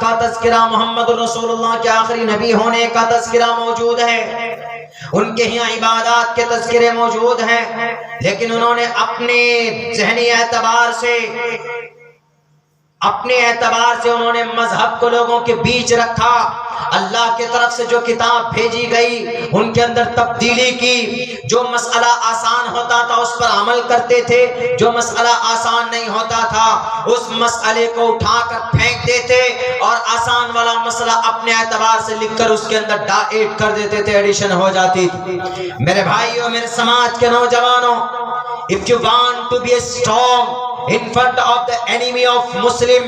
का तज़किरा, मोहम्मद रसूलुल्लाह के आखिरी नबी होने का तज़किरा मौजूद है, उनके यहाँ इबादत के तज़किरे मौजूद हैं, लेकिन उन्होंने अपने ज़हनी एतबार से उन्होंने मजहब को लोगों के बीच रखा। अल्लाह की तरफ से जो किताब भेजी गई उनके अंदर तब्दीली की। जो मसला आसान होता था उस पर अमल करते थे, जो मसला आसान नहीं होता था उस मसले को उठाकर फेंक देते और आसान वाला मसला अपने एतबार से लिखकर उसके अंदर ऐड कर देते थे, एडिशन हो जाती थी। मेरे भाइयों, मेरे समाज के नौजवानों, if you want to be strong in front of the enemy of Muslim,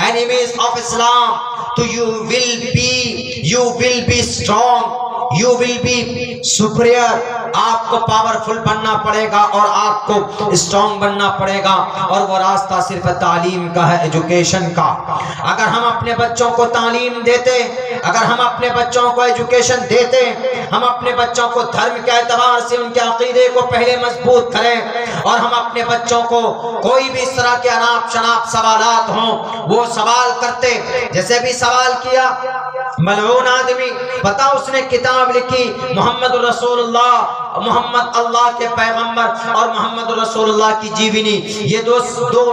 enemies of Islam, so you will be strong, you will be superior। आपको पावरफुल बनना पड़ेगा और आपको स्ट्रॉन्ग बनना पड़ेगा, और वो रास्ता सिर्फ तालीम का है, एजुकेशन का। अगर हम अपने बच्चों को तालीम देते, अगर हम अपने बच्चों को एजुकेशन देते, हम अपने बच्चों को धर्म के एतबार से उनके अकीदे को पहले मजबूत करें, और हम अपने बच्चों को कोई भी इस तरह के अनाप शनाप सवालात हों वो सवाल करते। जैसे भी सवाल किया, मलऊन आदमी, पता उसने किताब लिखी मोहम्मद रसूलुल्लाह, मोहम्मद अल्लाह के पैगंबर और मोहम्मद रसूलुल्लाह की जीवनी, ये दो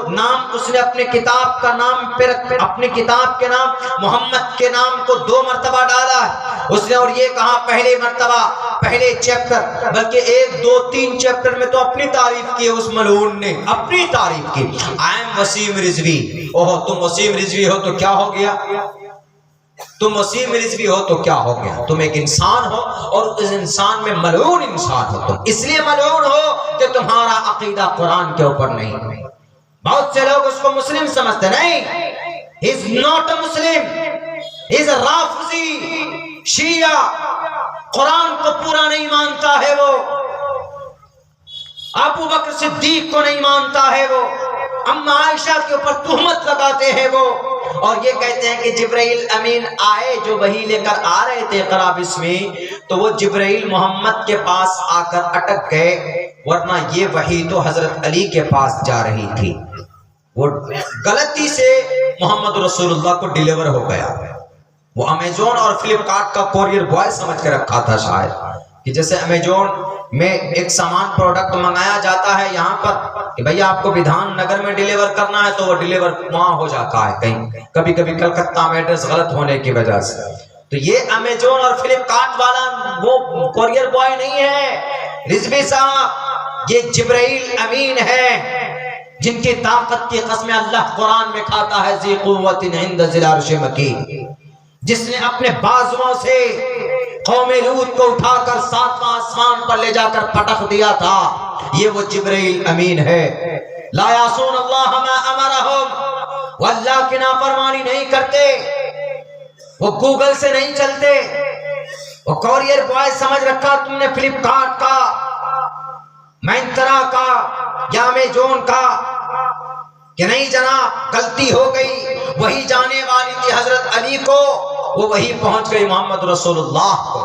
नाम उसने अपने किताब का नाम पे, अपने किताब के नाम मोहम्मद के नाम को 2 मरतबा डाला है उसने, और ये कहा पहले मरतबा, पहले चैप्टर, बल्कि 1, 2, 3 चैप्टर में तो अपनी तारीफ की है उस मलऊन ने, अपनी तारीफ की। I am Wasim Rizvi. ओहो, तुम वसीम रिजवी हो तो क्या हो गया? तुम वसीम रिजवी हो तो क्या हो गया? तुम एक इंसान हो और उस इंसान में मलऊन इंसान हो। तुम इसलिए मलऊन हो कि तुम्हारा अकीदा कुरान के ऊपर नहीं। बहुत से लोग उसको मुस्लिम समझते, नहीं, he is not a Muslim, he is a Rafizi, शिया, कुरान को पूरा नहीं मानता है वो, अबू बकर सिद्दीक को नहीं मानता है वो, अम्मा आयशा के ऊपर तुहमत लगाते हैं वो, और ये कहते हैं कि जिब्राइल अमीन आए जो वही लेकर आ रहे थे इक़रा बिस्मी, तो वो जिब्राइल मोहम्मद के पास आकर अटक गए, वरना ये वही तो हजरत अली के पास जा रही थी। वो गलती से मोहम्मद रसूलुल्लाह को डिलीवर हो गया। वो अमेजोन और फ्लिपकार्ट का कोरियर बॉय समझ के रखा था शायद, कि जैसे अमेजोन में एक सामान प्रोडक्ट मंगाया जाता है यहाँ पर कि भैया आपको विधान नगर में डिलीवर करना है, तो वो डिलीवर वहां हो जाता है कहीं, कभी कभी कलकत्ता में एड्रेस गलत होने की वजह से। तो ये अमेजोन और फ्लिपकार्ट वाला वो कोरियर बॉय नहीं है रिजवी साहब, ये जिब्राइल अमीन है, जिनकी ताकत की कसम अल्लाह कुरान में खाता है, ज़ी कुव्वतिन इंद ज़िल अर्श मकीन, जिसने अपने बाजुओं से कौमे लूत को उठाकर 7वां आसमान पर ले जाकर पटक दिया था, ये वो जिब्राइल अमीन है। ला यासून अल्लाह मा अमरहुम, वो अल्लाह की नाफरमानी नहीं करते, वो गूगल से नहीं चलते, वो कोरियर बॉय समझ रखा तुमने फ्लिपकार्ट का, मिंत्रा का या अमेजोन का, कि नहीं जनाब गलती हो गई, वही जाने वाली थी हजरत अली को, वो वही पहुंच गई मोहम्मद रसूलुल्लाह को।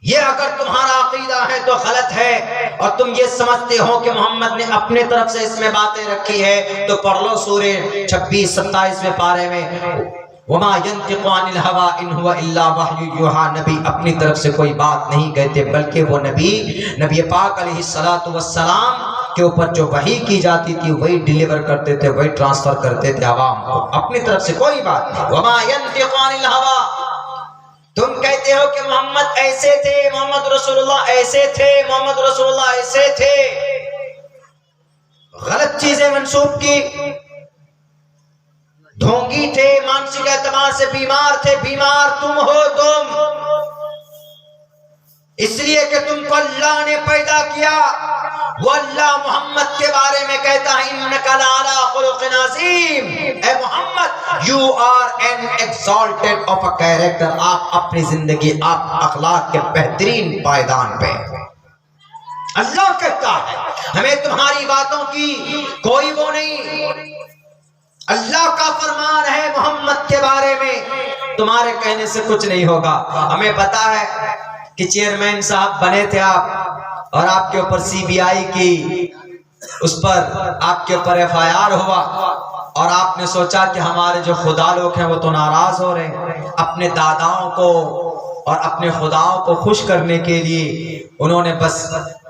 ये अगर तुम्हारा अकीदा है तो गलत है, और तुम ये समझते हो कि मोहम्मद ने अपने तरफ से इसमें बातें रखी है, तो पढ़ लो सूरे 26-27वें पारे में, वमा यंतिकु अनिल हवा इन हुवा इल्ला वह्यु युहा, नबी अपनी तरफ से कोई बात नहीं कहते, बल्कि वो नबी पाक अलैहिस्सलातु वस्सलाम के ऊपर जो वही की जाती थी वही डिलीवर करते थे, वही ट्रांसफर करते थे आवाम को, अपनी तरफ से कोई बात नहीं। वमा यंतिकु अनिल हवा, तुम कहते हो कि मोहम्मद ऐसे थे, मोहम्मद रसूलुल्लाह ऐसे थे, मोहम्मद रसूलुल्लाह ऐसे थे, गलत चीजें मंसूब की, ढोंगी थे, मानसिक एतबार से बीमार थे, बीमार तुम हो, तुम इसलिए कि तुमको अल्लाह ने पैदा किया। वो अल्लाह मोहम्मद के बारे में कहता है, इन्नका लअला खुलुक़िन अज़ीम, ए Mohammed you are an exalted of a character, आप अपनी जिंदगी, आप अखलाक के बेहतरीन पायदान पे। अल्लाह कहता है, हमें तुम्हारी बातों की कोई वो नहीं, अल्लाह का फरमान है मोहम्मद के बारे में, तुम्हारे कहने से कुछ नहीं होगा। हमें पता है कि चेयरमैन साहब बने थे आप, और आपके ऊपर सीबीआई की, उस पर आपके ऊपर एफआईआर हुआ, और आपने सोचा कि हमारे जो खुदा लोग हैं वो तो नाराज हो रहे हैं। अपने दादाओं को और अपने खुदाओं को खुश करने के लिए उन्होंने बस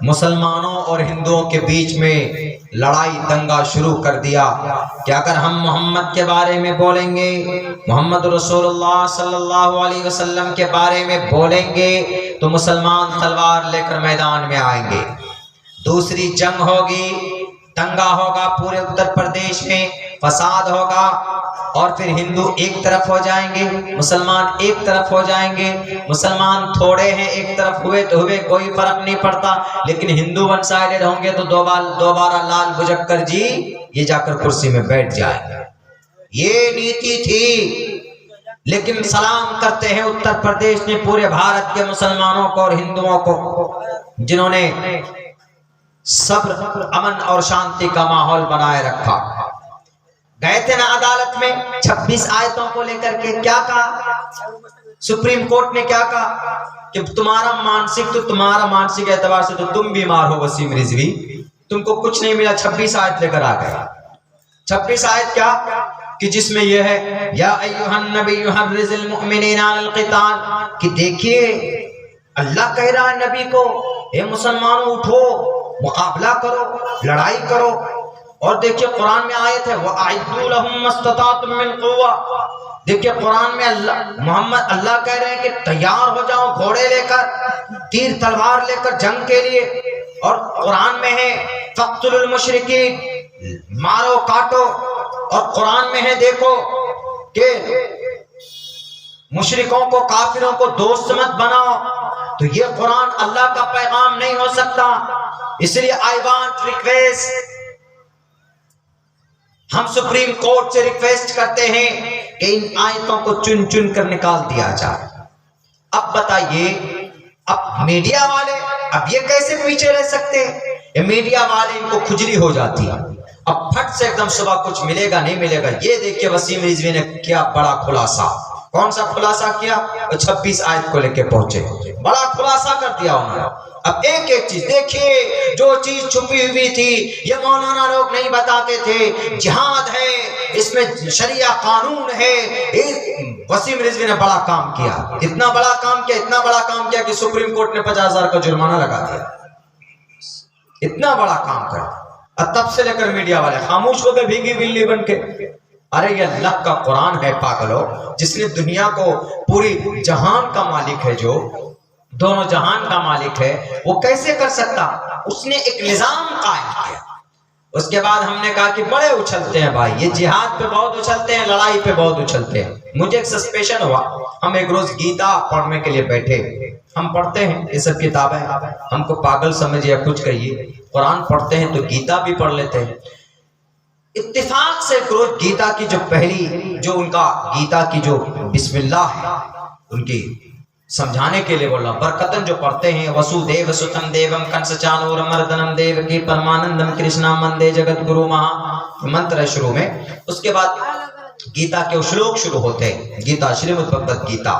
मुसलमानों और हिंदुओं के बीच में लड़ाई दंगा शुरू कर दिया कि अगर हम मोहम्मद के बारे में बोलेंगे, मोहम्मद रसूलुल्लाह सल्लल्लाहु अलैहि वसल्लम के बारे में बोलेंगे तो मुसलमान तलवार लेकर मैदान में आएंगे, दूसरी जंग होगी, दंगा होगा, पूरे उत्तर प्रदेश में फसाद होगा और फिर हिंदू एक तरफ हो जाएंगे, मुसलमान एक तरफ हो जाएंगे। मुसलमान थोड़े हैं, एक तरफ हुए तो हुए, कोई फर्क नहीं पड़ता, लेकिन हिंदू वन साइडेड होंगे तो दोबारा लाल बुझक्कर जी ये जाकर कुर्सी में बैठ जाएंगे। ये नीति थी। लेकिन सलाम करते हैं उत्तर प्रदेश ने पूरे भारत के मुसलमानों को और हिंदुओं को, जिन्होंने सब्र, अमन और शांति का माहौल बनाए रखा। गए थे ना अदालत में 26 आयतों को लेकर के, क्या कहा सुप्रीम कोर्ट ने? क्या कहा कि तुम्हारा मानसिक एतबार से तो तुम बीमार हो वसीम रिजवी, तुमको कुछ नहीं मिला, 26 आयत लेकर आ गए। 26 आयत क्या कि जिसमें यह है या अय्युहन नबिय्यु हर्रिज़िल मुमिनीना अलल क़िताल, कि देखिए अल्लाह कह रहा है नबी को, ए मुसलमानों उठो, मुकाबला करो, लड़ाई करो। और देखिए कुरान में आयत है वअइद्दू लहुम मस्ततातुम मिन क़ुव्वा, देखिए कुरान में अल्लाह कह रहे हैं कि तैयार हो जाओ घोड़े लेकर, तीर तलवार लेकर जंग के लिए। और कुरान में है फ़क़्तुलुल मुशरिकीन, मारो काटो। और कुरान में है देखो कि मुशरिकों को, काफिरों को दोस्त मत बनाओ। तो ये कुरान अल्लाह का पैगाम नहीं हो सकता। इसलिए आई वांट रिक्वेस्ट, हम सुप्रीम कोर्ट से रिक्वेस्ट करते हैं कि इन आयतों को चुन चुन कर निकाल दिया जाए। अब बताइए, अब मीडिया वाले अब ये कैसे पीछे रह सकते हैं? ये मीडिया वाले, इनको खुजली हो जाती है। अब फट से एकदम सुबह कुछ मिलेगा नहीं मिलेगा। ये देखिए वसीम रिजवी ने क्या बड़ा खुलासा, कौन सा खुलासा किया? 26 आयत को लेके पहुंचे, बड़ा खुलासा कर दिया उन्होंने। अब एक एक चीज देखिए, जो चीज छुपी हुई थी ये मौलाना लोग नहीं बताते थे। जिहाद है, इसमें शरिया कानून है। वसीम रिजवी ने बड़ा काम किया, इतना बड़ा काम किया कि सुप्रीम कोर्ट ने 50,000 का जुर्माना लगा दिया। इतना बड़ा काम कर, और तब से लेकर मीडिया वाले खामोश हो गए, भीगी बिल्ली बन के। अरे ये अल्लाह का कुरान है पागलो, जिसने दुनिया को, पूरी जहान का मालिक है, जो दोनों जहान का मालिक है, वो कैसे कर सकता? उसने एक निजाम कायम किया। उसके बाद हमने कहा कि बड़े उछलते हैं भाई, ये जिहाद पे बहुत उछलते हैं, लड़ाई पे बहुत उछलते हैं। मुझे एक सस्पेशन हुआ, हम एक रोज गीता पढ़ने के लिए बैठे, हम पढ़ते हैं ये सब किताबें, हमको पागल समझिए या कुछ कहिए, कुरान पढ़ते हैं तो गीता भी पढ़ लेते हैं। इत्तेफाक से रोज गीता की जो पहली, जो उनका गीता की जो बिस्मिल्लाह है, उनकी समझाने के लिए बोल रहा हूं, बरकतन जो पढ़ते हैं, वसुदेव सुतम देवम कंस चाणूर मर्दनम देव की परमानंदम कृष्णा मंदे जगत गुरु महा मंत्र है शुरू में। उसके बाद गीता के श्लोक शुरू होते हैं, गीता श्रीमद् भगवद गीता।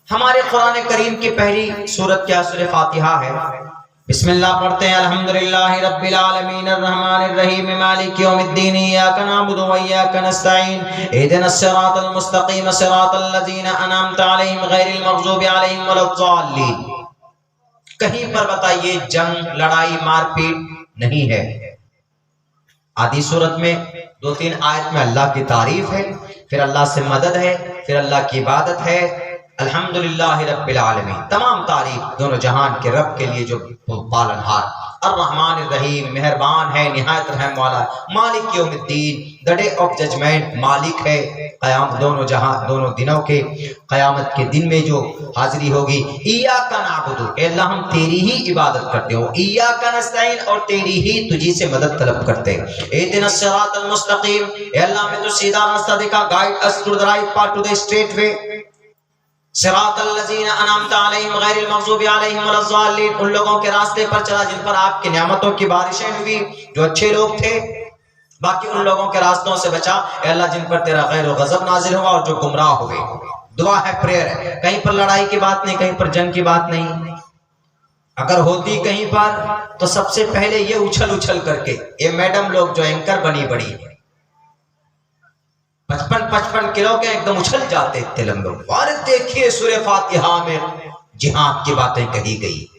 हमारे कुरान करीम की पहली सूरत क्या? सूरह फातिहा है। बिस्मिल्लाह पढ़ते हैं, अल्हम्दुलिल्लाहि रब्बिल आलमीन अर्रहमानिर रहीम मालिकि यौमिद्दीन इय्याका नअबुदु व इय्याका नस्तईन इहदिनस सिरातल मुस्तकीम सिरातल लज़ीना अनअमता अलैहिम गैरिल मग़ज़ूबि अलैहिम वलद्दाल्लीन। कहीं पर बताइए जंग, लड़ाई, मारपीट नहीं है। आदि सूरत में 2-3 आयत में अल्लाह की तारीफ है, फिर अल्लाह से मदद है, फिर अल्लाह की इबादत है। अल्हम्दुलिल्लाहि रब्बिल आलमीन, तमाम तारीफ दोनों जहान के रब के लिए जो पालनहार, अर्रहमानिर रहीम, मेहरबान है, निहायत रहम वाला, मालिक यौमिद्दीन, द डे ऑफ जजमेंट, मालिक है क़याम, दोनों जहां, दोनों दिनों के, क़यामत के दिन में जो हाजिरी होगी। इय्याका नअबुदु, अल्लाह हम तेरी ही इबादत करते हो, इय्याका नस्तईन, और तेरी ही, तुझी से मदद तलब करते हैं। इहदिनस सिरातल मुस्तकीम, अल्लाह हमें तो सीधा रास्ता दिखा, guide us to the right path, to the straight way. सिरातल लज़ीना अनअमता अलैहिम गैरिल मग़ज़ूबि अलैहिम वलद्दाल्लीन, उन लोगों के रास्ते पर चला जिन पर आपकी नेमतों की बारिशें हुई, जो अच्छे लोग थे। बाकी उन लोगों के रास्तों से बचा अल्लाह जिन पर तेरा गैर व गज़ब नाजिल हुआ और जो गुमराह हुए। दुआ है, प्रेयर है। कहीं पर लड़ाई की बात नहीं, कहीं पर जंग की बात नहीं। अगर होती कहीं पर तो सबसे पहले ये उछल उछल करके, ये मैडम लोग जो एंकर बनी बड़ी, 55 किलो के, एकदम उछल जाते इतने लंबे। और देखिए सूरह फातिहा में जिहाद की बातें कही गई,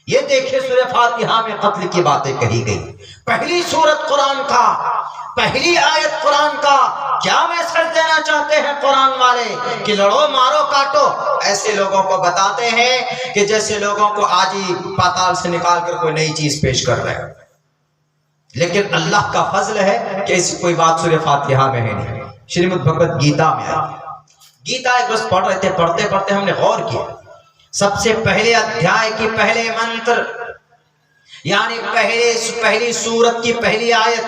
ये देखिए सूरह फातिहा में कत्ल की बातें कही गई। पहली सूरत कुरान का, पहली आयत कुरान का क्या मैसेज देना चाहते हैं कुरान वाले कि लड़ो मारो काटो। ऐसे लोगों को बताते हैं कि जैसे लोगों को आज ही पाताल से निकाल कर कोई नई चीज पेश कर रहे हैं। लेकिन अल्लाह का फजल है कि ऐसी कोई बात सूरह फातिहा में है नहीं, श्रीमद् भगवत गीता में है। गीता एक रोज पढ़ रहे थे, पढ़ते पढ़ते हमने गौर किया, सबसे पहले अध्याय की पहले मंत्र यानी पहली सूरत की पहली आयत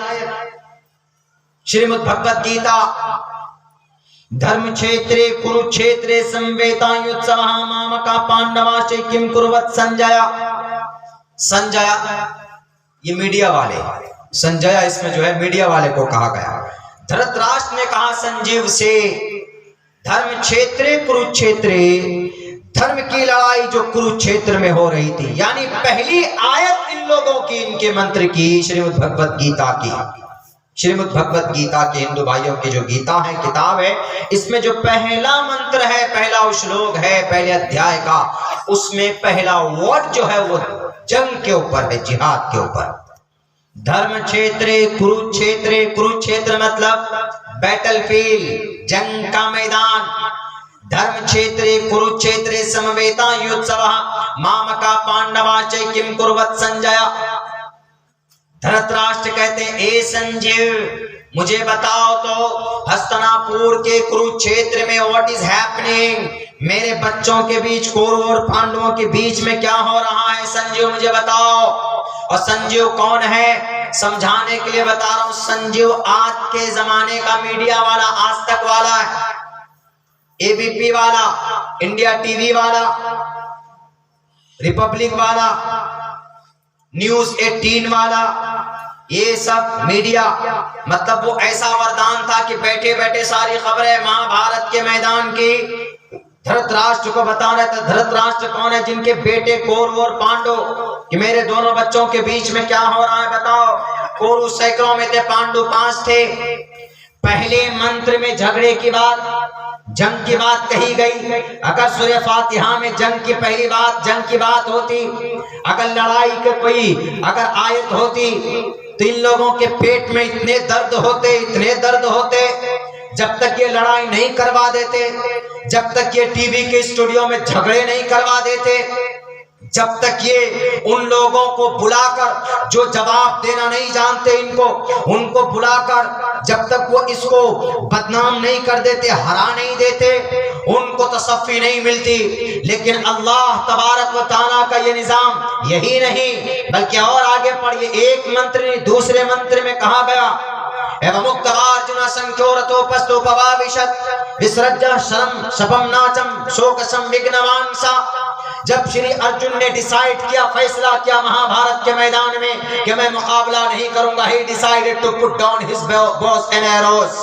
श्रीमद् भगवत गीता, धर्म क्षेत्रे कुरुक्षेत्रे संवेतायुत्सवः मामका पांडवाश्च किम कुर्वत संजय। संजय ये मीडिया वाले, संजय इसमें जो है मीडिया वाले को कहा गया। धृतराष्ट्र ने कहा संजीव से, धर्म क्षेत्रे कुरुक्षेत्रे, धर्म की लड़ाई जो कुरुक्षेत्र में हो रही थी, यानी पहली आयत इन लोगों की, इनके मंत्र की, श्रीमद् भगवत गीता की। श्रीमद् भगवत गीता के हिंदू भाइयों की जो गीता है, किताब है, इसमें जो पहला मंत्र है, पहला श्लोक है पहले अध्याय का, उसमें पहला वर्ड जो है वो जंग के ऊपर है, जिहाद के ऊपर। धर्म क्षेत्रे कुरुक्षेत्रे, कुरुक्षेत्र मतलब बैटलफील्ड, जंग का मैदान। धर्म क्षेत्रे कुरुक्षेत्रे समवेतायुत्सवः मामका पांडवाश्च किम कुर्वत संजय। धृतराष्ट्र कहते हैं, ए संजीव मुझे बताओ तो हस्तिनापुर के कुरुक्षेत्र में व्हाट इज हैपनिंग, मेरे बच्चों के बीच, कौरवों और पांडवों के बीच में क्या हो रहा है, संजीव मुझे बताओ। और संजीव कौन है, समझाने के लिए बता रहा हूं, संजीव आज के जमाने का मीडिया वाला, आज तक वाला है, एबीपी वाला, इंडिया टीवी वाला, रिपब्लिक वाला, न्यूज 18 वाला, ये सब मीडिया। मतलब वो ऐसा वरदान था कि बैठे बैठे सारी खबरें महाभारत के मैदान की धृतराष्ट्र को बता रहे थे। धृतराष्ट्र कौन है, जिनके बेटे कौरव और पांडव, कि मेरे दोनों बच्चों के बीच में क्या हो रहा है बताओ। कौरव सैकड़ों में थे, पांडव 5 थे। पहले मंत्र में झगड़े की बात, जंग की बात कही गई। अगर सूरह फातिहा में जंग की पहली बात, जंग की बात होती, अगर लड़ाई के कोई अगर आयत होती, तो इन लोगों के पेट में इतने दर्द होते, इतने दर्द होते, जब तक ये लड़ाई नहीं करवा देते, जब तक ये टीवी के स्टूडियो में झगड़े नहीं करवा देते, जब तक ये उन लोगों को बुलाकर जो जवाब देना नहीं जानते इनको, उनको बुलाकर जब तक वो इसको बदनाम नहीं कर देते, हरा नहीं देते, उनको तसफ्फी नहीं मिलती। लेकिन अल्लाह तबारक व तआला का ये निजाम यही नहीं, बल्कि और आगे पढ़िए, एक मंत्र नहीं दूसरे मंत्र में कहा गया, एवं मुक्तवार्जुन संख्योरतोपस्तोपवाविशत् विसृज्य शरम शपम नाचम शोक संविघ्नवांसा। जब श्री अर्जुन ने डिसाइड किया, फैसला किया महाभारत के मैदान में कि मैं मुकाबला नहीं करूंगा, he decided to put down his bows and arrows,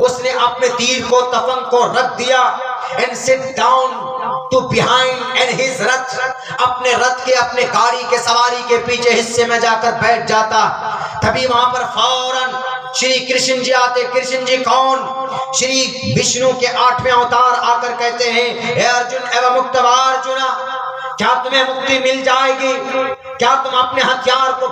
उसने अपने तीर को, तफंग को रख दिया, and sit down to behind and his रथ, अपने रथ के, अपने गाड़ी के सवारी के पीछे हिस्से में जाकर बैठ जाता। तभी वहां पर फौरन श्री कृष्ण जी आते। कृष्ण जी कौन, श्री विष्णु के 8वें अवतार आकर कहते हैं, हे अर्जुन एवं मुक्तवार्जुन, क्या तुम्हें मुक्ति मिल जाएगी, क्या तुम अपने हथियार को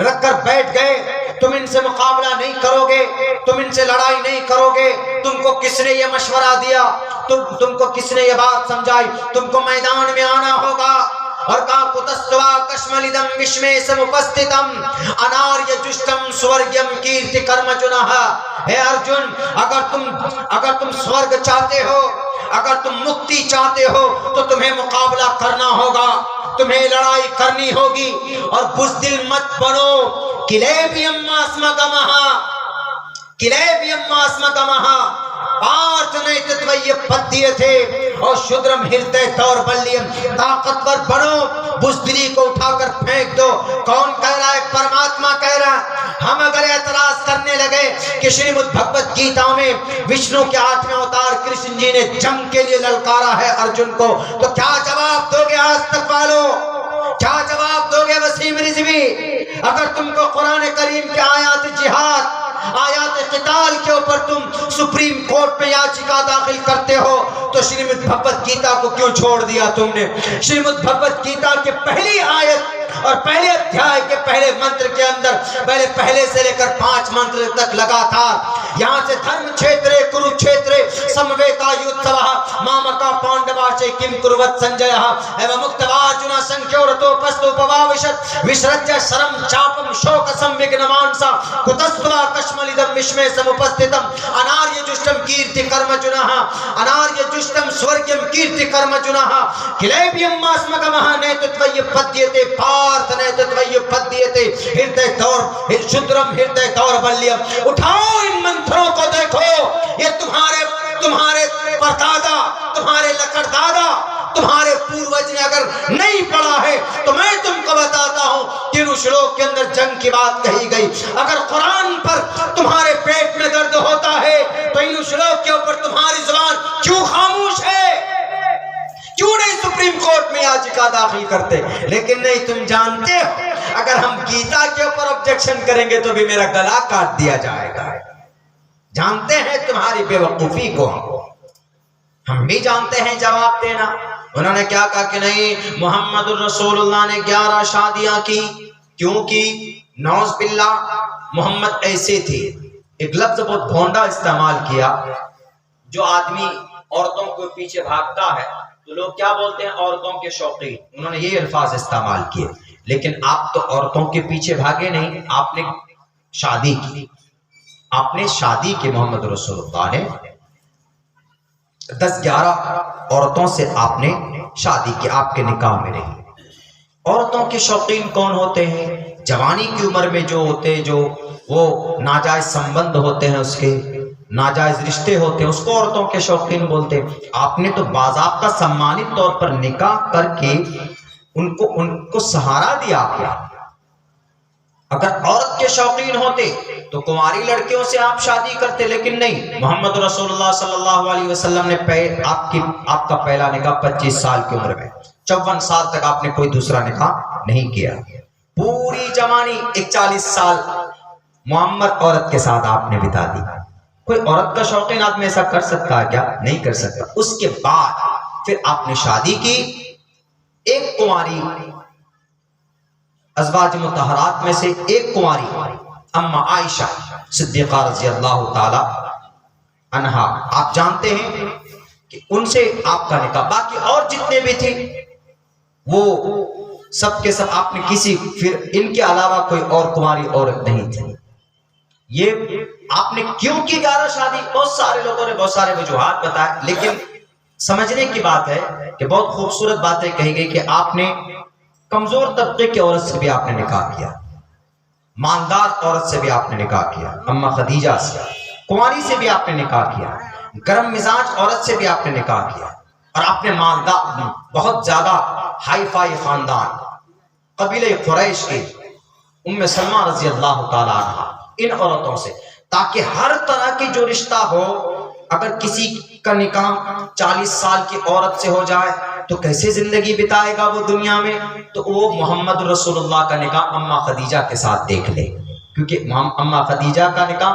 रखकर बैठ गए, तुम इनसे मुकाबला नहीं करोगे, तुम इनसे लड़ाई नहीं करोगे, तुमको किसने ये मशवरा दिया, तुमको किसने ये बात समझाई, तुमको मैदान में आना होगा। और कहा कुतस्त्वा कश्मलिदम विश्वे समुपस्थितम अनार्य जुष्टम स्वर्गयम कीर्ति कर्मजुनः। हे अर्जुन, अगर तुम स्वर्ग चाहते हो, अगर तुम मुक्ति चाहते हो, तो तुम्हें मुकाबला करना होगा, तुम्हें लड़ाई करनी होगी। और बुज़दिल मत बनो। किलेबियम्मास्मगमः पार्थ नैतत्वय पद्य थे और शुद्रम हृदय दौर्बल्यम, ताकतवर बनो, बुज़दिली को उठाकर फेंक दो। कौन कह रहा है, परमात्मा कह रहा है। हम अगर एतराज करने लगे कि श्रीमद् भगवत गीता में विष्णु के 8वें अवतार कृष्ण जी ने जंग के लिए ललकारा है अर्जुन को, तो क्या जवाब दोगे आज तक वालों, क्या जवाब दोगे वसीम रिजवी? अगर तुमको कुरान करीम के आयत जिहाद आयात क़िताल के ऊपर तुम सुप्रीम कोर्ट में याचिका दाखिल करते हो, तो श्रीमद् भगवत गीता को क्यों छोड़ दिया तुमने? श्रीमद् भगवत गीता के पहली आयत और पहले अध्याय के पहले मंत्र के अंदर पहले से लेकर 5 मंत्र तक लगातार यहाँ से धर्म क्षेत्रे कुरुक्षेत्रे समवेता युद्धवः मामका पांडवाचे किम कुर्वत संजयः एवं मुक्तवार्जुन संख्योरतोपस्तुपवाविशत् विसृज्य शरं चापं शोक संविघ्नमानसा कुतस्त्वा कश्मलिदं विस्मय समुपस्थितम् अनार्यजुष्टं कीर्ति कर्मजुनः अनार्यजुष्टं स्वर्ग्यं कीर्ति कर्मजुनः किलैभ्यमास्मकमः नेतृत्वयुपद्यते पार्थ नेतृत्वयुपद्यते हृदय दौर शुद्रम हृदय दौर्बल्यम। उठाओ इन मंत्रों को, देखो ये तुम्हारे परदादा, तुम्हारे लकड़दादा, तुम्हारे पूर्वज ने अगर नहीं पढ़ा है तो मैं तुमको बताता हूं कि उस श्लोक के अंदर जंग की बात कही गई। अगर कुरान पर तुम्हारे पेट में दर्द होता है तो इन श्लोक के ऊपर तुम्हारी जुबान क्यों खामोश है? क्यों नहीं सुप्रीम कोर्ट में याचिका दाखिल करते? लेकिन नहीं, तुम जानते हो अगर हम गीता के ऊपर ऑब्जेक्शन करेंगे तो भी मेरा गला काट दिया जाएगा। जानते हैं तुम्हारी बेवकूफी को, हम भी जानते हैं जवाब देना। उन्होंने क्या कहा कि नहीं, मोहम्मद रसूलुल्लाह ने 11 शादियां की। क्यों की? नौज बिल्लाह, मोहम्मद ऐसे थे। एक लफ्ज बहुत भोंडा इस्तेमाल किया। जो आदमी औरतों के पीछे भागता है तो लोग क्या बोलते हैं? औरतों के शौकीन। उन्होंने ये अल्फाज इस्तेमाल किए। लेकिन आप तो औरतों के पीछे भागे नहीं, आपने शादी की। आपने शादी की, मोहम्मद रसूलुल्लाह ने 10-11 औरतों से आपने शादी की, आपके निकाह में नहीं। औरतों के शौकीन कौन होते हैं? जवानी की उम्र में जो होते हैं, जो वो नाजायज संबंध होते हैं, उसके नाजायज रिश्ते होते हैं, उसको औरतों के शौकीन बोलते हैं। आपने तो बाज़ाब्ता सम्मानित तौर पर निकाह करके उनको सहारा दिया आपने। अगर औरत के शौकीन होते तो कुंवारी लड़कियों से आप शादी करते, लेकिन नहीं। मोहम्मद रसूलुल्लाह सल्लल्लाहु अलैहि वसल्लम ने आपका पहला निकाह 25 साल की उम्र में, 54 साल तक आपने कोई दूसरा निकाह नहीं किया। पूरी जवानी 41 साल मुअम्मर औरत के साथ आपने बिता दी। कोई औरत का शौकीन आदमी ऐसा कर सकता है क्या? नहीं कर सकता। उसके बाद फिर आपने शादी की। एक कुंवारी अज़वाज मुतहरात में से एक कुंवारी अम्मा आयशा सिद्दीक़ा रज़ी अल्लाह ताला अन्हा, आप जानते हैं कि उनसे आपका निकाह। बाकी और जितने भी थे वो सब के सब आपने किसी, फिर इनके अलावा कोई और कुंवारी औरत नहीं थी। ये आपने क्यों की 11 शादी? बहुत सारे लोगों ने बहुत सारे वजूहात बताए, लेकिन समझने की बात है कि बहुत खूबसूरत बातें कही गई कि आपने कमजोर तबके की औरत से भी आपने निकाह किया, मालदार औरत से भी आपने निकाह किया, अम्मा खदीजा से, कुंवारी से भी आपने निकाह किया, गर्म मिजाज औरत से भी आपने निकाह किया, और आपने मालदार बहुत ज्यादा हाई फाई खानदान कबीले कुरैश के उम्मे सलमा रजी अल्लाह ताला अन्हा, इन औरतों से, ताकि हर तरह की जो रिश्ता हो, अगर किसी का निकाह 40 साल की औरत से हो जाए तो कैसे जिंदगी बिताएगा वो दुनिया में? तो वो मोहम्मद रसूलुल्लाह का निकाह अम्मा खदीजा के साथ देख ले, क्योंकि अम्मा खदीजा का निकाह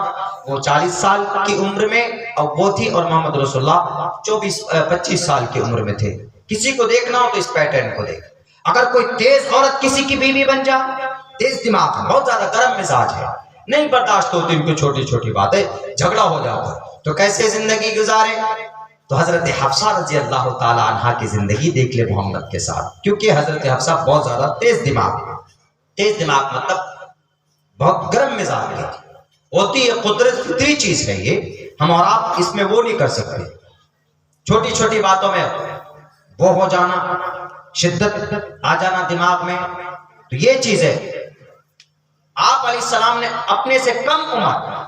वो 40 साल की उम्र में और वो थी, और मोहम्मद रसूलुल्लाह 24-25 साल की उम्र में थे। किसी को देखना हो तो इस पैटर्न को देख। अगर कोई तेज औरत किसी की बीवी बन जाए, तेज दिमाग है, बहुत ज्यादा गर्म मिजाज है, नहीं बर्दाश्त होती उनको छोटी छोटी बातें, झगड़ा हो जाता, तो कैसे जिंदगी गुजारे? तो हजरत हफ्सा रजी अल्लाह ताला अन्हा की जिंदगी देख ले मोहम्मद के साथ, क्योंकि हजरत हफ्सा बहुत ज्यादा तेज दिमाग मतलब बहुत गर्म मिजाज की होती है। कुदरत फितरी चीज है ये, हम और आप इसमें वो नहीं कर सकते। छोटी छोटी बातों में वो हो जाना, शिद्दत आ जाना दिमाग में, तो ये चीज है। आप अलैहिस्सलाम ने अपने से कम उम्र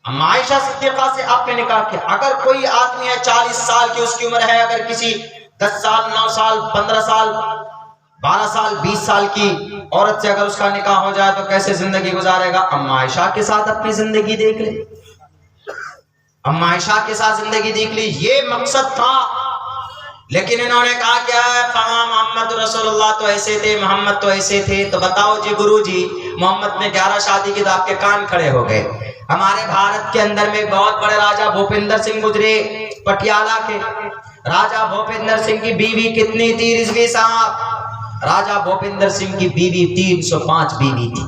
अम्मा आयशा सिद्दीक़ा से आपने निकाह किया। अगर कोई आदमी है 40 साल की उसकी उम्र है, अगर किसी 10 साल 9 साल 15 साल 12 साल 20 साल की औरत से अगर उसका निकाह हो जाए तो कैसे जिंदगी गुजारेगा? अम्मा आयशा के साथ अपनी जिंदगी देख ले, अम्मा आयशा के साथ जिंदगी देख ली, ये मकसद था। लेकिन इन्होंने कहा क्या है, मोहम्मद रसूलुल्लाह तो ऐसे थे, मोहम्मद तो ऐसे थे। तो बताओ जी गुरु जी, मोहम्मद ने 11 शादी की तो आपके कान खड़े हो गए। हमारे भारत के अंदर में बहुत बड़े राजा भूपिंदर सिंह गुजरे, पटियाला के। राजा भूपिंदर सिंह की बीवी कितनी थी रिजवी साहब? राजा भूपिंदर सिंह की बीवी 305 बीवी थी,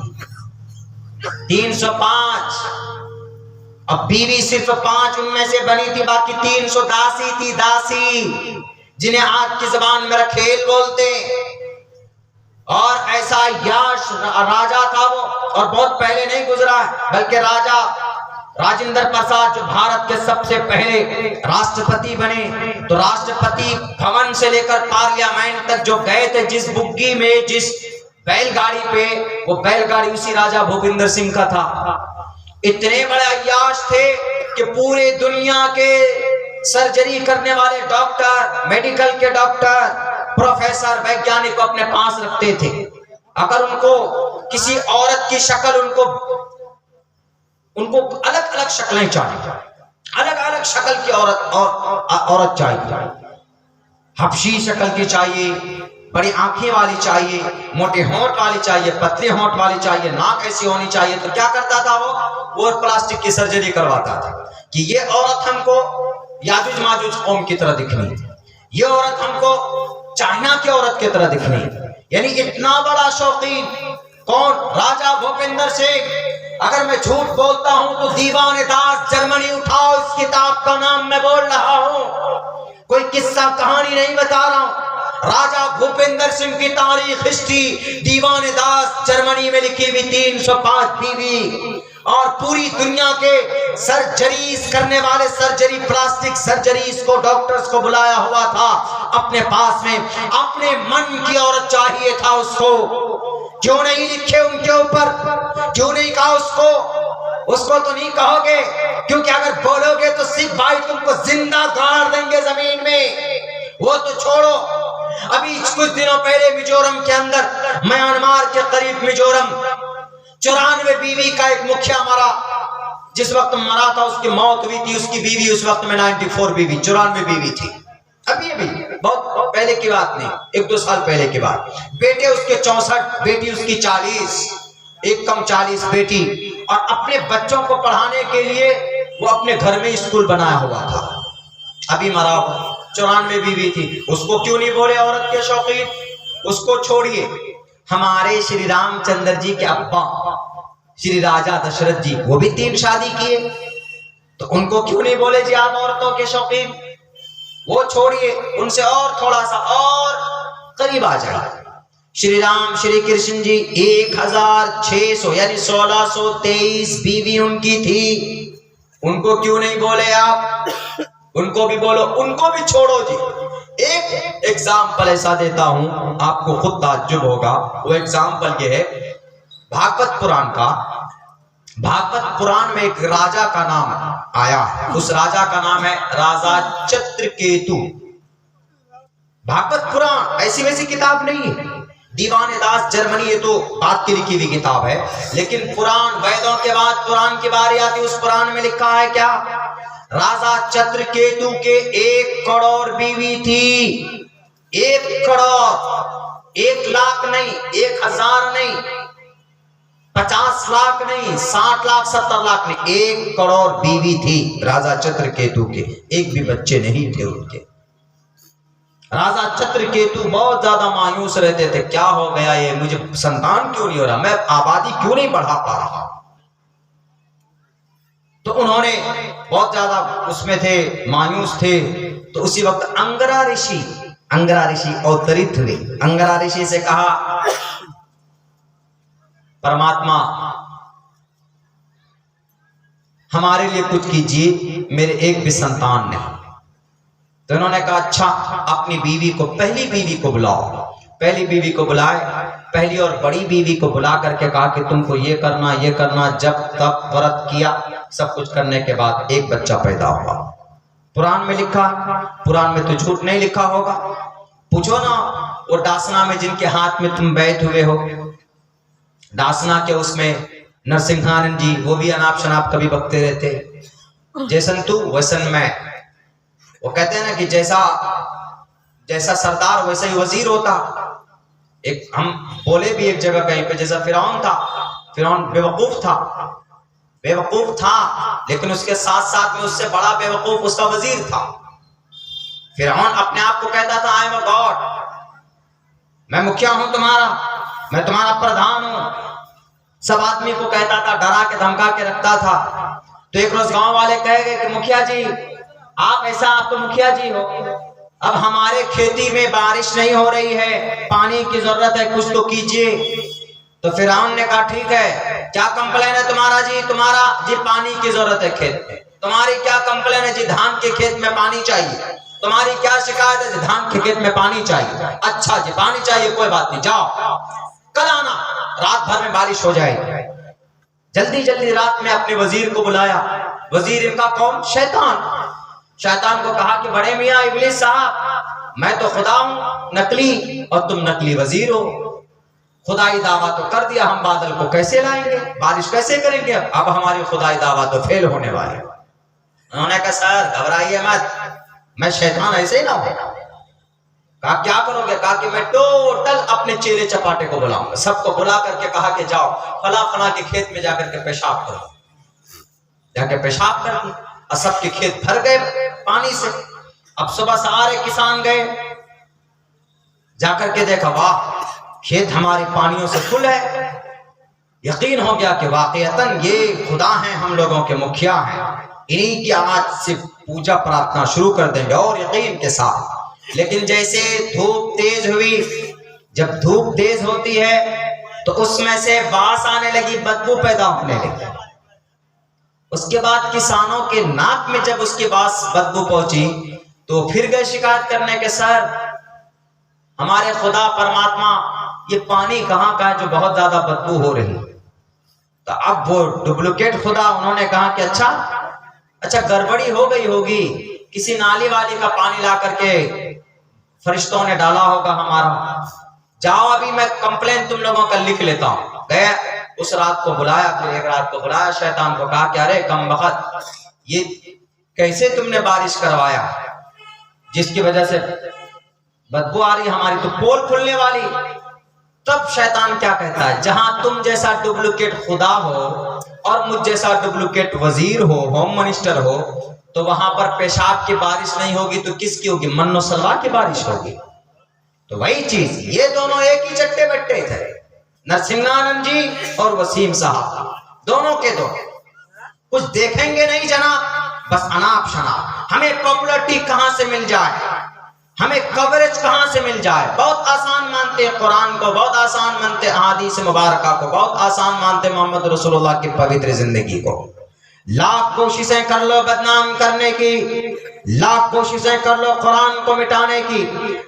305। अब बीवी सिर्फ 5 उनमें से बनी थी, बाकी 300 दासी थी, दासी, जिन्हें आज की जबान में खेल बोलते। और ऐसा याश राजा था वो, और बहुत पहले नहीं गुजरा है, बल्कि राजा राजेंद्र प्रसाद जो भारत के सबसे पहले राष्ट्रपति बने, तो राष्ट्रपति भवन से लेकर पार्लियामेंट तक जो गए थे जिस बुग्गी में, जिस बैलगाड़ी पे, वो बैलगाड़ी उसी राजा भूपिंदर सिंह का था। इतने बड़े अय्याश थे कि पूरे दुनिया के सर्जरी करने वाले डॉक्टर, मेडिकल के डॉक्टर, प्रोफेसर, वैज्ञानिक को अपने पास रखते थे। अगर उनको किसी औरत की शक्ल, उनको अलग अलग शक्लें चाहिए, अलग अलग शक्ल की औरत चाहिए। हबशी शक्ल की चाहिए, बड़ी आंखें वाली चाहिए, मोटे होंठ वाली चाहिए, पतले होंठ वाली चाहिए, नाक ऐसी होनी चाहिए। तो क्या करता था वो प्लास्टिक की सर्जरी करवाता था कि ये औरत हमको याजुज माजुज कौम की तरह दिखनी, ये औरत हमको चाइना की औरत की तरह दिखनी। यानी इतना बड़ा शौकीन कौन? राजा भूपिंदर सिंह। अगर मैं झूठ बोलता हूं तो दीवाने दास जर्मनी उठाओ, इस किताब का नाम मैं बोल रहा हूं, कोई किस्सा कहानी नहीं बता रहा हूं। राजा भूपिंदर सिंह की तारीख, हिस्ट्री दीवाने दास जर्मनी में लिखी हुई, 305 बीवी। और पूरी दुनिया के सर्जरीज करने वाले, सर्जरी, प्लास्टिक सर्जरीज को, डॉक्टर्स को बुलाया हुआ था अपने पास में। अपने मन की औरत चाहिए था उसको। क्यों नहीं लिखे उनके ऊपर? क्यों नहीं कहा उसको तो नहीं कहोगे, क्योंकि अगर बोलोगे तो सिख भाई तुमको जिंदा गाड़ देंगे जमीन में। वो तो छोड़ो, अभी कुछ दिनों पहले मिजोरम के अंदर, म्यांमार के करीब मिजोरम, 94 बीवी का एक मुखिया मरा। जिस वक्त मरा था उसकी मौत हुई थी, उसकी बीवी उस वक्त में 94 बीवी, 94 बीवी थी। अभी बहुत पहले की बात नहीं, 1-2 साल पहले की बात। बेटे उसके 64, बेटी उसकी 40, एक कम 40 बेटी। और अपने बच्चों को पढ़ाने के लिए वो अपने घर में स्कूल बनाया हुआ था। अभी मरा हुआ, 94 बीवी थी। उसको क्यों नहीं बोले औरत के शौकीन? उसको छोड़िए, हमारे श्री रामचंद्र जी के अब्बा श्री राजा दशरथ जी, वो भी 3 शादी किए, तो उनको क्यों नहीं बोले जी आप औरतों के शौकीन? वो छोड़िए, उनसे और थोड़ा सा और करीब आ जाए। श्री राम श्री कृष्ण जी 1600 यानी 1623 बीवी उनकी थी, उनको क्यों नहीं बोले आप? उनको भी बोलो, उनको भी छोड़ो जी। एक एग्जाम्पल ऐसा देता हूं, आपको खुद ताज्जुब होगा। वो एग्जाम्पल ये है भागवत पुराण का। भागवत पुराण में एक राजा का नाम आया है, उस राजा का नाम है राजा चित्रकेतु। भागवत पुराण ऐसी वैसी किताब नहीं है, दीवाने दास जर्मनी, ये तो बात की लिखी हुई किताब है। लेकिन पुराण, वेदों के बाद पुराण की बारी आती, उस पुराण में लिखा है क्या? राजा चित्रकेतु के 1 करोड़ बीवी थी। 1 करोड़, 1 लाख नहीं, 1000 नहीं, 50 लाख नहीं, 60 लाख 70 लाख नहीं, 1 करोड़ बीवी थी राजा चित्रकेतु के। एक भी बच्चे नहीं थे उनके। राजा चित्रकेतु बहुत ज्यादा मायूस रहते थे, क्या हो गया ये, मुझे संतान क्यों नहीं हो रहा, मैं आबादी क्यों नहीं बढ़ा पा रहा। तो उन्होंने बहुत ज्यादा उसमें थे, मायूस थे। तो उसी वक्त अंगरा ऋषि अवतरित हुए। अंगरा ऋषि से कहा, परमात्मा हमारे लिए कुछ कीजिए, मेरे एक भी संतान नहीं। तो इन्होंने कहा अच्छा, अपनी बीवी को, पहली बीवी को बुलाओ। पहली बीवी को बुलाए, पहली और बड़ी बीवी को बुला करके कहा कि तुमको ये करना ये करना। जब तक व्रत किया, सब कुछ करने के बाद एक बच्चा पैदा हुआ। पुराण में लिखा, पुराण में तो झूठ नहीं लिखा होगा। पूछो ना वो डासना में जिनके हाथ में तुम बैठ हुए हो, डासना के उसमें नरसिंहानंद जी, वो भी अनाप शनाप कभी बकते रहते, जैसन तू वैसन मैं। वो कहते हैं ना कि जैसा सरदार वैसा ही वजीर होता। एक हम बोले भी एक जगह कहीं पे, जैसा फिरौन था, फिरौन बेवकूफ था, बेवकूफ था, लेकिन उसके साथ साथ में उससे बड़ा बेवकूफ उसका वजीर था। फिरौन अपने आप को कहता था आई एम अ गॉड, मैं मुखिया हूं तुम्हारा, मैं तुम्हारा प्रधान हूं। सब आदमी को कहता था, डरा के धमका के रखता था। तो एक रोज गांव वाले कह गए कि मुखिया जी आप ऐसा, आप तो मुखिया जी हो, अब हमारे खेती में बारिश नहीं हो रही है, पानी की जरूरत है, कुछ तो कीजिए। तो फिरौन ने कहा ठीक है, क्या कंप्लेन है तुम्हारा जी? तुम्हारा जी पानी की जरूरत है खेत में। तुम्हारी क्या कंप्लेन है जी? धान के खेत में पानी चाहिए। तुम्हारी क्या शिकायत है जी? धान के खेत में पानी चाहिए। अच्छा जी पानी चाहिए, कोई बात नहीं, जाओ कल आना, रात भर में बारिश हो जाएगी। जल्दी जल्दी रात में अपने वजीर को बुलाया। वजीर इनका कौन? शैतान। शैतान को कहा कि बड़े मियाँ इब्लीस साहब, मैं तो खुदा हूं नकली और तुम नकली वजीर हो। खुदाई दावा तो कर दिया, हम बादल को कैसे लाएंगे, बारिश कैसे करेंगे? अब हमारी खुदाई दावा तो फेल होने वाली। उन्होंने कहा सर घबराइए मत, मैं शैतान ऐसे ही ना हो। कहा क्या करोगे? कहा कि मैं टोटल अपने चेले चपाटे को बुलाऊंगा, सबको बुला करके कहा कि जाओ फला फला के खेत में जाकर के पेशाब करो। जाके पेशाब कर दी और सबके खेत भर गए पानी से। अब सुबह सारे किसान गए, जाकर के देखा वाह खेत हमारे पानियों से फुल है। यकीन हो गया कि वाकईतन ये खुदा हैं, हम लोगों के मुखिया हैं, इन्हीं की आज से पूजा प्रार्थना शुरू कर देंगे और यकीन के साथ। लेकिन जैसे धूप तेज हुई, जब धूप तेज होती है तो उसमें से बास आने लगी, बदबू पैदा होने लगी। उसके बाद किसानों के नाक में जब उसकी बास बदबू पहुंची तो फिर गए शिकायत करने के सर हमारे खुदा परमात्मा ये पानी कहाँ का है जो बहुत ज्यादा बदबू हो रही। तो अब वो डुप्लीकेट खुदा उन्होंने कहा कि अच्छा गड़बड़ी हो गई होगी, किसी नाली वाली का पानी ला करके फरिश्तों ने डाला होगा हमारा। जाओ अभी मैं कंप्लेन तुम लोगों का लिख लेता हूं। गया उस रात को बुलाया, फिर एक रात को बुलाया शैतान को, कहा कि अरे कम वक्त ये कैसे तुमने बारिश करवाया जिसकी वजह से बदबू आ रही हमारी तो पोल खुलने वाली। तब शैतान क्या कहता है, जहां तुम जैसा डुप्लीकेट खुदा हो और मुझ जैसा डुप्लीकेट वजीर हो, होम मिनिस्टर हो, तो वहां पर पेशाब की बारिश नहीं होगी तो किसकी होगी? मन्नो सलवा की बारिश होगी। तो वही चीज, ये दोनों एक ही चट्टे बट्टे थे, नरसिंहानंद जी और वसीम साहब, दोनों के दो कुछ देखेंगे नहीं जनाब, बस अनाप शनाप। हमें पॉपुलरिटी कहां से मिल जाए, हमें कवरेज कहां से मिल जाए। बहुत आसान मानते हैं कुरान को, बहुत आसान मानते हैं अहादीस मुबारका को, बहुत आसान मानते मोहम्मद रसूलुल्लाह की पवित्र जिंदगी को। लाख कोशिशें कर लो बदनाम करने की, लाख कोशिशें कर लो कुरान को मिटाने की,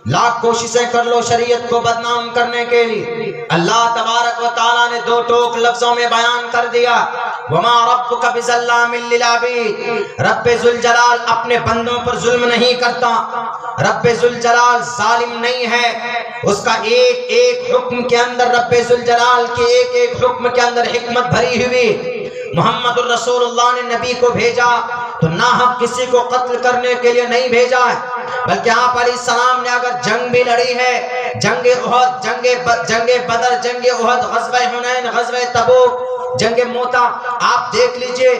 लाख कोशिशें कर लो शरीयत को बदनाम करने के लिए। अल्लाह तबारक व तआला ने दो टोक लफ्जों में बयान कर दिया, वमा रब्बुका बिज़ल्लामिल लिल अबीद, रब्बे जुल जलाल अपने बंदों पर जुल्म नहीं करता, रब्बे जुल जलाल जालिम नहीं है। उसका एक एक हुक्म के अंदर, रब्बे जुल जलाल के एक एक हुक्म के अंदर हिकमत भरी हुई। मोहम्मद रसूलुल्लाह ने नबी को भेजा तो नाहक किसी को कत्ल करने के लिए नहीं भेजा है, बल्कि आप अलैहिस्सलाम ने अगर जंग भी लड़ी है, जंगे उहद, जंगे बदर, जंगे उहद, गज़वे हुनैन, गज़वे तबूक, जंगे मोता, आप देख लीजिए।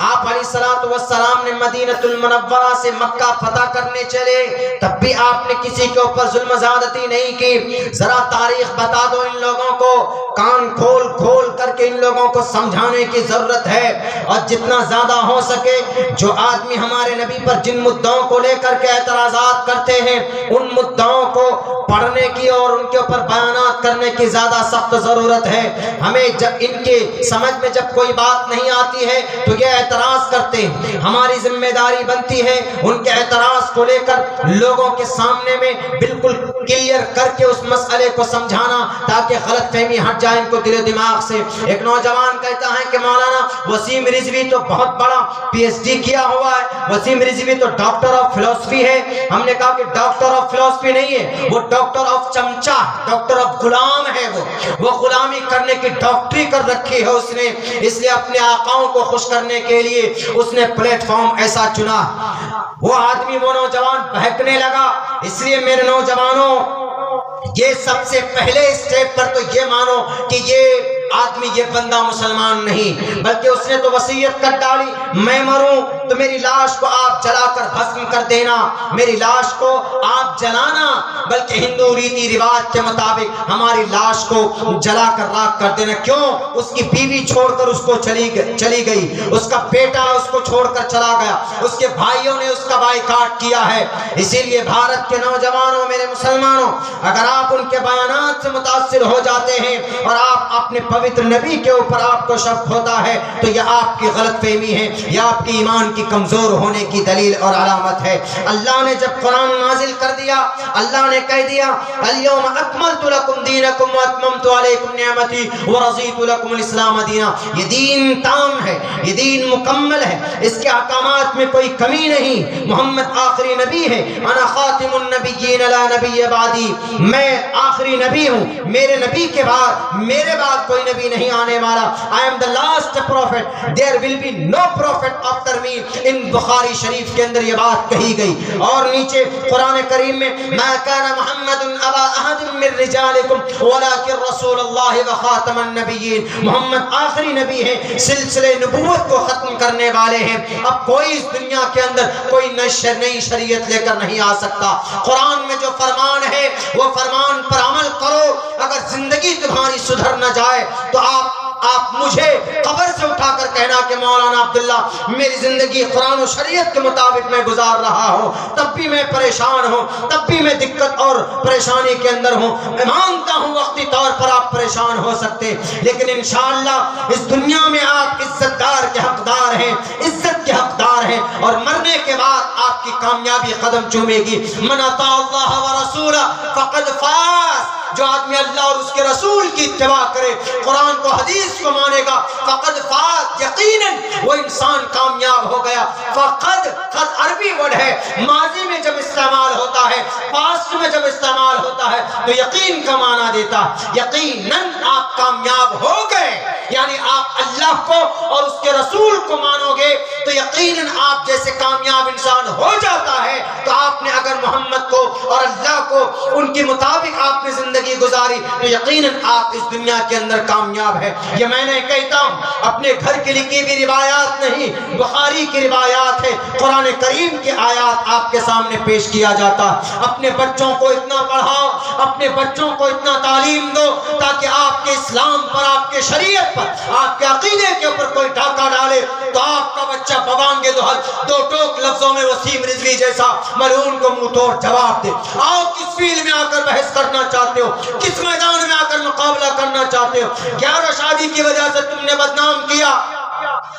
आप अलैहिस्सलातु वस्सलाम ने मदीनतुल मुनव्वरा से मक्का फतह करने चले, तब भी आपने किसी के ऊपर जुल्म ज़्यादती नहीं की। जरा तारीख बता दो इन लोगों को, कान खोल खोल करके इन लोगों को समझाने की जरूरत है। और जितना ज्यादा हो सके, जो आदमी हमारे नबी पर जिन मुद्दों को लेकर के एतराज़ात करते हैं, उन मुद्दों को पढ़ने की और उनके ऊपर बयानात करने की ज्यादा सख्त जरूरत है। हमें जब इनके समझ में जब कोई बात नहीं आती है तो ये एतराज करते हैं, हमारी जिम्मेदारी बनती है उनके एतराज को लेकर लोगों के सामने में बिल्कुल क्लियर करके उस मसले को समझाना, ताकि गलत फहमी हट जाए इनको दिल दिमाग से। एक नौजवान कहता है कि मौलाना वसीम रिजवी तो बहुत बड़ा पीएचडी किया हुआ है, वसीम रिजवी तो डॉक्टर ऑफ फिलॉसफी है। हमने कहा कि डॉक्टर ऑफ फिलॉसफी नहीं है, वो डॉक्टर ऑफ चमचा, डॉक्टर ऑफ गुलाम है। वो गुलामी करने की डॉक्टरी कर रखी है उसने, इसलिए अपने आकाओं को खुश करने के लिए उसने प्लेटफॉर्म ऐसा चुना। वो आदमी, वो नौजवान बहकने लगा। इसलिए मेरे नौजवानों, ये सबसे पहले स्टेप पर तो ये मानो कि ये आदमी ये बंदा मुसलमान नहीं, बल्कि उसने तो वसीयत कर डाली, मैं मरूं तो मेरी लाश को आप जलाकर भस्म कर देना, मेरी लाश को आप जलाना, बल्कि हिंदू रीति रिवाज के मुताबिक हमारी लाश को जलाकर राख कर देना। क्यों? उसकी बीवी छोड़कर उसको चली गई, उसका बेटा उसको छोड़कर चला गया, उसके भाइयों ने उसका बाइकाट किया है। इसीलिए भारत के नौजवानों, मेरे मुसलमानों, अगर आप उनके बयानात से मुतासिर हो जाते हैं और आप अपने पवित्र नबी के ऊपर आपको शक होता है, तो यह आपकी गलतफहमी है, यह आपकी ईमान की कमजोर होने की दलील और अलामत है। अल्लाह ने जब कुरान नाजिल कर दिया, अल्लाह ने कह दिया अल-यौम अकमलतु लकुम दीनकुम व अतममतु अलैकुम निअमती व रज़ीतु लकुमुल इस्लाम दीना। ये दीन ताम है, ये दीन मुकम्मल है, इसके अहकामात में कोई कमी नहीं। मोहम्मद आखिरी नबी है, अना खातिमुन नबिय्यीन ला नबिय्य बादी, मैं आखिरी नबी हूँ, मेरे नबी के बाद, मेरे बाद कोई नबी नहीं आने वाला। I am the last prophet, there will be no prophet after me. इन बुखारी शरीफ के अंदर ये बात कही गई। और नीचे कुरान करीम में मा काना मुहम्मदुन अबा अहदिन मिन रिजालिकुम वलाकिन रसूलुल्लाह व खातमन नबिय्यीन, मोहम्मद आखिरी नबी है, सिलसिले नबुव्वत को खत्म करने वाले हैं। अब कोई इस दुनिया के अंदर कोई नई शरीयत लेकर नहीं आ सकता। कुरान में जो फरमान है वो फरमान पर अमल करो। अगर जिंदगी तुम्हारी सुधर न जाए तो आप मुझे कब्र से उठाकर कहना कि मौलाना अब्दुल्ला मेरी जिंदगी कुरान और शरीयत के मुताबिक मैं गुजार रहा हूँ, तब भी मैं परेशान हूँ, तब भी मैं दिक्कत और परेशानी के अंदर हूँ। मैं मानता हूँ वक्ती तौर पर आप परेशान हो सकते, लेकिन इंशाअल्लाह इस दुनिया में आप इज्जतदार के हकदार हैं, इज्जत के हकदार हैं, और मरने के बाद आपकी कामयाबी कदम चूमेगी। मन अता अल्लाह व रसूला फक़द फाज़, जो आदमी अल्लाह और उसके रसूल की इत्तिबा करे, कुरान को हदीस को मानेगा, फक़द फाज़, यकीनन वो इंसान कामयाब हो गया। फक़द अरबी वर्ड है, माजी में जब इस्तेमाल होता है, पास्ट में जब इस्तेमाल होता है तो यकीन का माना देता है। यकीनन आप कामयाब हो गए, यानी आप अल्लाह को और उसके रसूल को मानोगे तो यकीनन आप जैसे कामयाब इंसान हो जाता है। तो आपने अगर मोहम्मद को और अल्लाह को उनके मुताबिक आपने जिंदगी गुजारी तो यकीनन आप इस दुनिया के अंदर कामयाब है। ये मैंने कहता हूँ, अपने घर की लिखी हुई रिवायात नहीं, बुखारी की रिवायात है, कुरान करीम के आयात आपके सामने पेश किया जाता। अपने बच्चों को इतना पढ़ाओ, अपने बच्चों को इतना तालीम दो ताकि आपके इस्लाम पर, आपके शरीयत पर, आपके अकीदे के ऊपर कोई डाका डाले तो आपका बच्चा बवांगे दो टोक लफ्जों में वसीम रिजवी जैसा मलून को मुंह तोड़ जवाब दे। आओ, किस फील्ड में आकर बहस करना चाहते हो, किस मैदान में आकर मुकाबला करना चाहते हो? 11 शादी की वजह से तुमने बदनाम किया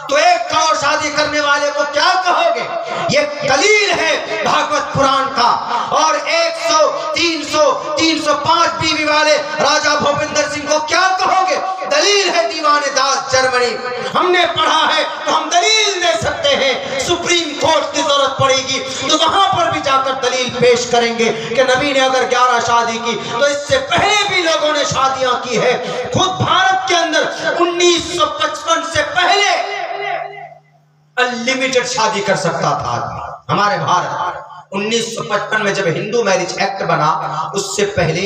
तो एक और शादी करने वाले को क्या कहोगे? ये दलील है भागवत पुराण का। और 100, 300, 305 बीवी वाले राजा भूपेंद्र सिंह को क्या कहोगे? दलील है दीवाने दास जर्मनी। हमने पढ़ा है तो हम दलील दे सकते हैं। सुप्रीम कोर्ट की जरूरत पड़ेगी तो वहां पर भी जाकर दलील पेश करेंगे कि नबी ने अगर 11 शादी की तो इससे पहले भी लोगों ने शादियां की है। खुद भारत के अंदर 1955 से पहले अनलिमिटेड शादी कर सकता था आदमी। हमारे भारत 1955 में जब हिंदू मैरिज एक्ट बना, उससे पहले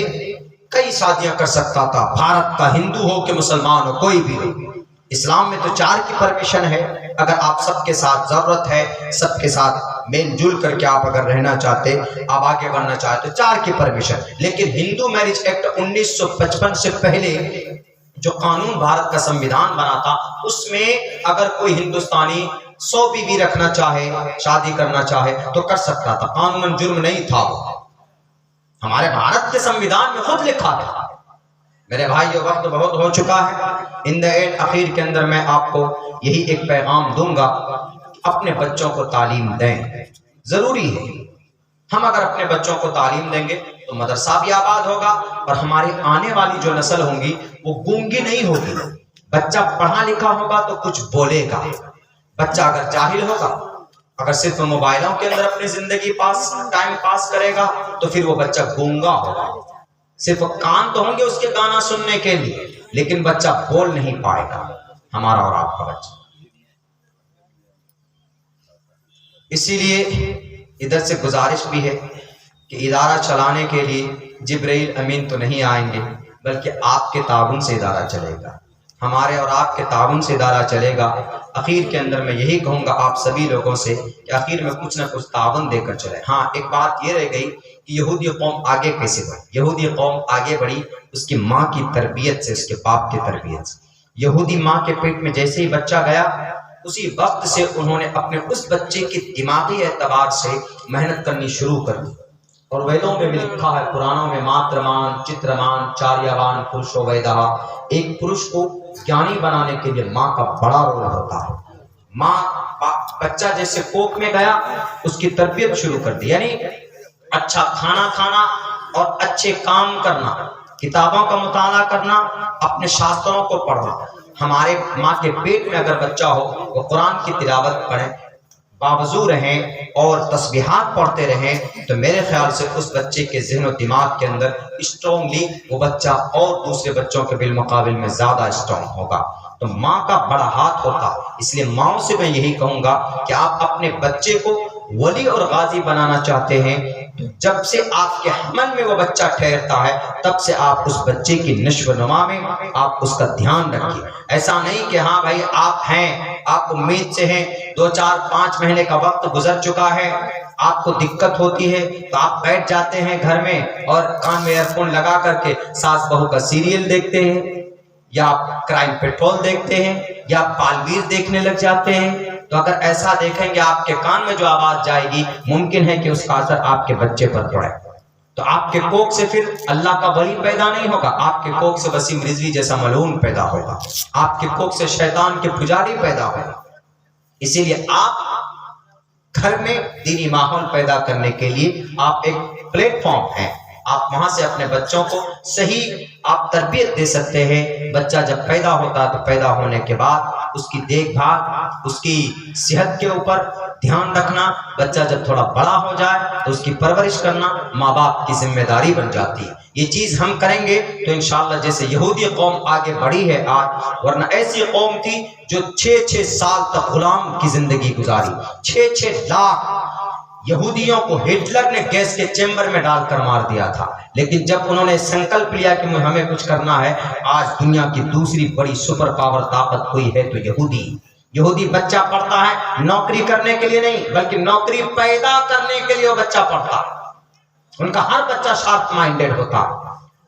कई शादियां कर सकता था भारत का, हिंदू हो कि मुसलमान हो, कोई भी हो। इस्लाम में तो 4 की परमिशन है। अगर आप सबके साथ जरूरत है, सबके साथ मेलजुल करके आप अगर रहना चाहते, आप आगे बढ़ना चाहते, 4 की परमिशन। लेकिन हिंदू मैरिज एक्ट 1955 से पहले जो कानून भारत का संविधान बना था, उसमें अगर कोई हिंदुस्तानी 100 बीवी रखना चाहे, शादी करना चाहे तो कर सकता था, कानूनन जुर्म नहीं था। हमारे भारत के संविधान में खुद लिखा था। मेरे भाई, ये वक्त बहुत हो चुका है। इन द एंड आखिर के अंदर मैं आपको यही एक पैगाम दूंगा, अपने बच्चों को तालीम दें। जरूरी है, हम अगर अपने बच्चों को तालीम देंगे तो मदरसा भी आबाद होगा और हमारी आने वाली जो नस्ल होंगी वो गूंगी नहीं होगी। बच्चा पढ़ा लिखा होगा तो कुछ बोलेगा। बच्चा अगर जाहिल होगा, अगर सिर्फ मोबाइलों के अंदर अपनी जिंदगी टाइम पास करेगा तो फिर वो बच्चा गूंगा होगा। सिर्फ कान तो होंगे उसके गाना सुनने के लिए, लेकिन बच्चा बोल नहीं पाएगा, हमारा और आपका बच्चा। इसीलिए इधर से गुजारिश भी है कि इदारा चलाने के लिए जिब्राइल अमीन तो नहीं आएंगे, बल्कि आपके ताउन से इदारा चलेगा। हमारे और आपके ताउन से इदारा चलेगा। आखिर के अंदर मैं यही कहूँगा आप सभी लोगों से कि आखिर में कुछ ना कुछ ताउन देकर चले। हाँ, एक बात ये रह गई कि यहूदी कौम आगे कैसे बढ़ी। यहूदी कौम आगे बढ़ी उसकी माँ की तरबियत से, उसके बाप की तरबियत से। यहूदी माँ के पेट में जैसे ही बच्चा गया उसी वक्त से उन्होंने अपने उस बच्चे की दिमागी एतबार से मेहनत करनी शुरू कर दी। और वेदों में भी लिखा है, पुराणों में, मात्रमान चित्रमान चार्यवान पुरुषो वैदः। एक पुरुष को ज्ञानी बनाने के लिए माँ का बड़ा रोल होता है। माँ बच्चा जैसे कोख में गया उसकी तरबियत शुरू कर दी, यानी अच्छा खाना खाना और अच्छे काम करना, किताबों का मुताला करना, अपने शास्त्रों को पढ़ना। हमारे माँ के पेट में अगर बच्चा हो वो कुरान की तिलावत पढ़े, बावजू रहें और तस्बीहात पढ़ते रहें, तो मेरे ख्याल से उस बच्चे के ज़हन और दिमाग के अंदर स्ट्रॉन्गली वो बच्चा और दूसरे बच्चों के बिलमुकाबिल में ज़्यादा स्ट्रॉन्ग होगा। तो माँ का बड़ा हाथ होता। इसलिए माँओं से मैं यही कहूँगा कि आप अपने बच्चे को वली और गाजी बनाना चाहते हैं, जब से आपके हमल में वो बच्चा ठहरता है तब से आप उस बच्चे की नश्व-नुमा में आप उसका ध्यान रखिए। ऐसा नहीं कि हाँ भाई आप हैं, आप उम्मीद से हैं, 2 4 5 महीने का वक्त गुजर चुका है, आपको दिक्कत होती है तो आप बैठ जाते हैं घर में और कान में ईयरफोन लगा करके सास बहू का सीरियल देखते हैं, या क्राइम पेट्रोल देखते हैं, या पालवीर देखने लग जाते हैं। तो अगर ऐसा देखेंगे आपके कान में जो आवाज जाएगी मुमकिन है कि उसका असर आपके बच्चे पर पड़े। तो आपके कोख से फिर अल्लाह का वली पैदा नहीं होगा, आपके कोख से वसीम रिजवी जैसा मलून पैदा होगा, आपके कोख से शैतान के पुजारी पैदा होगा। इसीलिए आप घर में दीनी माहौल पैदा करने के लिए आप एक प्लेटफॉर्म है, आप वहां से अपने बच्चों को सही आप तरबियत दे सकते हैं। बच्चा जब पैदा होता है तो पैदा होने के बाद उसकी देखभाल, उसकी सेहत के ऊपर ध्यान रखना, बच्चा जब थोड़ा बड़ा हो जाए तो उसकी परवरिश करना माँ बाप की जिम्मेदारी बन जाती है। ये चीज हम करेंगे तो इंशाअल्लाह जैसे यहूदी कौम आगे बढ़ी है आज, वरना ऐसी कौम थी जो 6-6 साल तक गुलाम की जिंदगी गुजारी। 6-6 लाख यहूदियों को हिटलर ने गैस के चेंबर में डालकर मार दिया था, लेकिन जब उन्होंने संकल्प लिया कि हमें कुछ करना है, आज दुनिया की दूसरी बड़ी सुपर पावर ताकत हुई है तो यहूदी बच्चा पढ़ता है नौकरी करने के लिए नहीं, बल्कि नौकरी पैदा करने के लिए वो बच्चा पढ़ता। उनका हर बच्चा शार्प माइंडेड होता।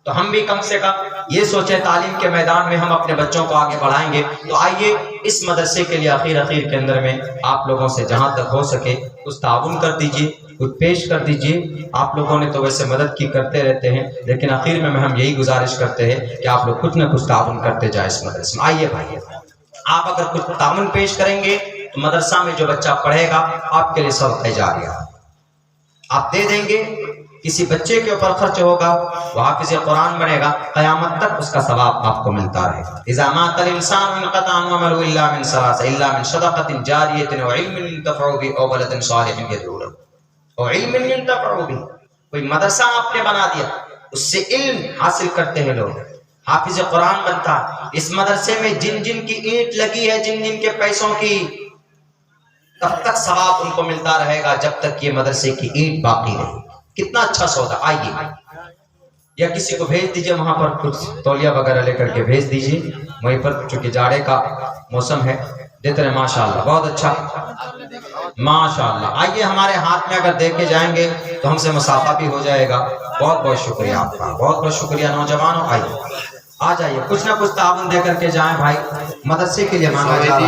तो हम भी कम से कम ये सोचे तालीम के मैदान में हम अपने बच्चों को आगे बढ़ाएंगे। तो आइए इस मदरसे के लिए आखिर के अंदर में आप लोगों से जहां तक हो सके कुछ ताउन कर दीजिए, कुछ पेश कर दीजिए। आप लोगों ने तो वैसे मदद की करते रहते हैं, लेकिन आखिर में हम यही गुजारिश करते हैं कि आप लोग कुछ ना कुछ ताउन करते जाए इस मदरसे में। आइए भाई, आप अगर कुछ ताउन पेश करेंगे तो मदरसा में जो बच्चा पढ़ेगा आपके लिए सब जारिया आप दे देंगे। किसी बच्चे के ऊपर खर्च होगा, वो हाफिज़ कुरान बनेगा, क़यामत तक उसका सवाब आपको मिलता रहेगा। इज़ा मातल इंसान इनक़ता अमलुहु इल्ला मिन सलासा इल्ला मिन सदक़तिन जारियतिन व इल्मिन युंतफ़अु बिही औ वलदिन सालिहिन यद'ू लहू व इल्मिन युंतफ़अु बिही। कोई मदरसा आपने बना दिया, उससे इल्म हासिल करते हैं लोग, हाफिज़ कुरान बनता है। इस मदरसे में जिन जिन की ईंट लगी है, जिन जिन के पैसों की, तब तक सवाब उनको मिलता रहेगा जब तक ये मदरसे की ईंट बाकी रही। कितना अच्छा सौदा। आइए, या किसी को भेज दीजिए वहां पर कुछ तौलिया वगैरह लेकर के भेज दीजिए वहीं पर, चूंकि जाड़े का मौसम है। देते रहे, माशाअल्लाह, बहुत अच्छा, माशाअल्लाह। आइए, हमारे हाथ में अगर दे के जाएंगे तो हमसे मुसाफा भी हो जाएगा। बहुत बहुत शुक्रिया आपका, बहुत बहुत शुक्रिया नौजवानों। आइए, आ जाइए, कुछ ना कुछ ताउन दे करके जाएं भाई, मदरसे के लिए मांगा जाए।